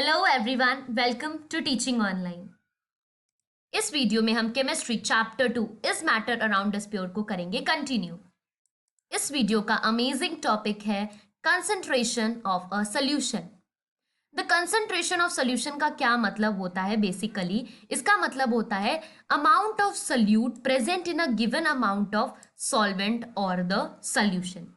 Hello everyone, welcome to teaching online. इस video में हम chemistry chapter 2 is matter around us pure को करेंगे कंटिन्यू। इस वीडियो का अमेजिंग टॉपिक है concentration of a solution. The concentration of solution का क्या मतलब होता है? बेसिकली इसका मतलब होता है amount of solute present in a given amount of solvent और द सॉल्यूशन।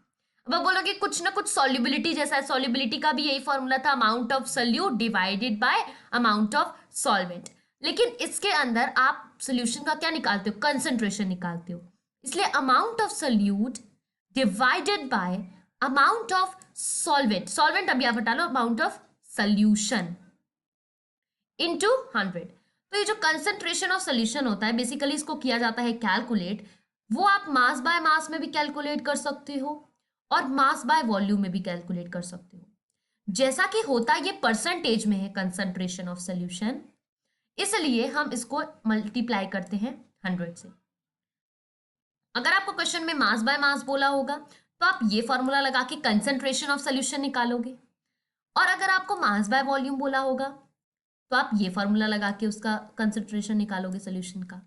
अब आप बोलोगे कुछ ना कुछ सॉल्युबिलिटी जैसा है, सॉल्युबिलिटी का भी यही फॉर्मूला था, amount of solute divided by amount of solvent. लेकिन इसके अंदर आप सॉल्यूशन का क्या निकालते हो? कंसंट्रेशन निकालते हो। इसलिए amount of solute divided by amount of solvent, solvent अभी आप हटा लो, अमाउंट ऑफ सॉल्यूशन इनटू 100। तो ये जो कंसंट्रेशन ऑफ सॉल्यूशन होता है बेसिकली इसको किया जाता है कैलकुलेट। वो आप मास बाय मास में भी कैलकुलेट कर सकते हो और मास बाय वॉल्यूम में भी कैलकुलेट कर सकते हो। जैसा कि होता ये परसेंटेज में है कंसंट्रेशन ऑफ सॉल्यूशन, इसलिए हम इसको मल्टीप्लाई करते हैं 100 से। अगर आपको क्वेश्चन में मास बाय मास बोला होगा तो आप ये फॉर्मूला लगा के कंसंट्रेशन ऑफ सॉल्यूशन निकालोगे, और अगर आपको मास बाय वॉल्यूम बोला होगा तो आप ये फॉर्मूला लगा के उसका कंसंट्रेशन निकालोगे सॉल्यूशन का।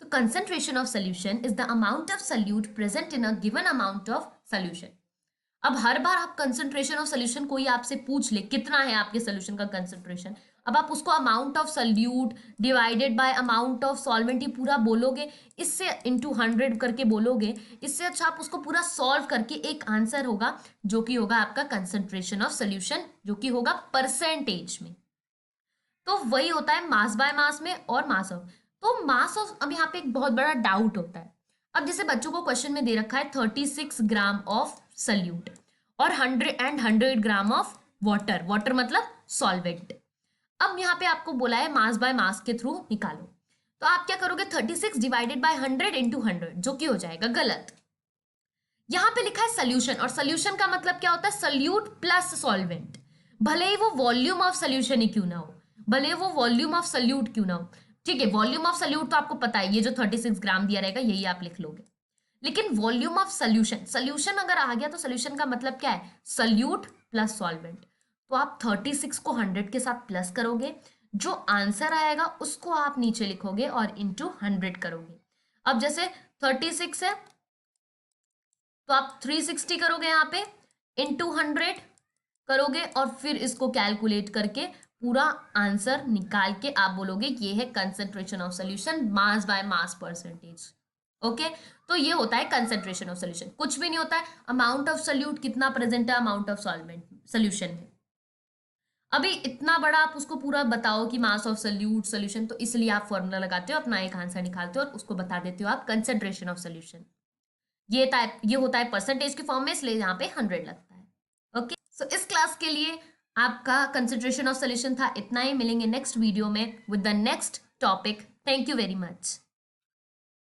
तो concentration of solution is the amount of solute present in a given amount of solution. अब हर बार आप कंसंट्रेशन ऑफ सॉल्यूशन कोई आपसे पूछ ले कितना है आपके सॉल्यूशन का कंसंट्रेशन, अब आप उसको amount of solute divided by amount of solvent ये पूरा बोलोगे, इससे इनटू 100 करके बोलोगे। इससे अच्छा आप उसको पूरा सॉल्व करके एक आंसर होगा जो कि होगा आपका कंसंट्रेशन ऑफ सॉल्यूशन, जो कि होगा परसेंटेज में। तो वही होता है मास बाय मास में और मास ऑफ। तो मास ऑफ, अब यहाँ पे एक बहुत बड़ा डाउट होता है। अब जैसे बच्चों को क्वेश्चन में दे रखा है 36 ग्राम ऑफ सल्यूट और 100 ग्राम ऑफ वाटर, वाटर मतलब सॉल्वेंट। अब यहाँ पे आपको बोला है मास बाय मास के थ्रू निकालो, तो आप क्या करोगे? 36 डिवाइडेड बाय 100 इंटू 100, जो कि हो जाएगा गलत। यहाँ पे लिखा है सोल्यूशन, और सोल्यूशन का मतलब क्या होता है? Solute plus solvent. भले ही वो वॉल्यूम ऑफ सोल्यूशन ही क्यों ना हो, भले वो वॉल्यूम ऑफ सोल्यूट क्यों ना हो, ठीक है। वॉल्यूम ऑफ सोल्यूट तो आपको पता है, ये जो 36 ग्राम दिया रहेगा यही आप लिख लोगे। लेकिन वॉल्यूम ऑफ सोल्यूशन, सोल्यूशन अगर आ गया तो सोल्यूशन का मतलब क्या है? Solute plus solvent. तो आप 36 को 100 के साथ प्लस करोगे, जो आंसर आएगा उसको आप नीचे लिखोगे और इंटू 100 करोगे। अब जैसे 36 है तो आप 360 करोगे यहाँ पे, इंटू 100 करोगे और फिर इसको कैलकुलेट करके पूरा आंसर निकाल के आप बोलोगे ये है concentration of solution mass by mass percentage. Okay, तो ये होता है कंसंट्रेशन ऑफ सॉल्यूशन। कुछ भी नहीं होता है, अमाउंट ऑफ सॉल्यूट कितना प्रेजेंट है अमाउंट ऑफ सॉल्वेंट सॉल्यूशन में। अभी इतना बड़ा आप उसको पूरा बताओ कि मास ऑफ सॉल्यूट सॉल्यूशन, तो इसलिए आप फॉर्मूला लगाते हो, अपना एक आंसर निकालते हो और उसको बता देते हो आप कंसंट्रेशन ऑफ सॉल्यूशन। ये होता है परसेंटेज के फॉर्म में, इसलिए यहाँ पे 100 लगता है। ओके, सो इस क्लास के लिए आपका कंसंट्रेशन ऑफ सॉल्यूशन था इतना ही। मिलेंगे नेक्स्ट वीडियो में with the next topic. Thank you very much.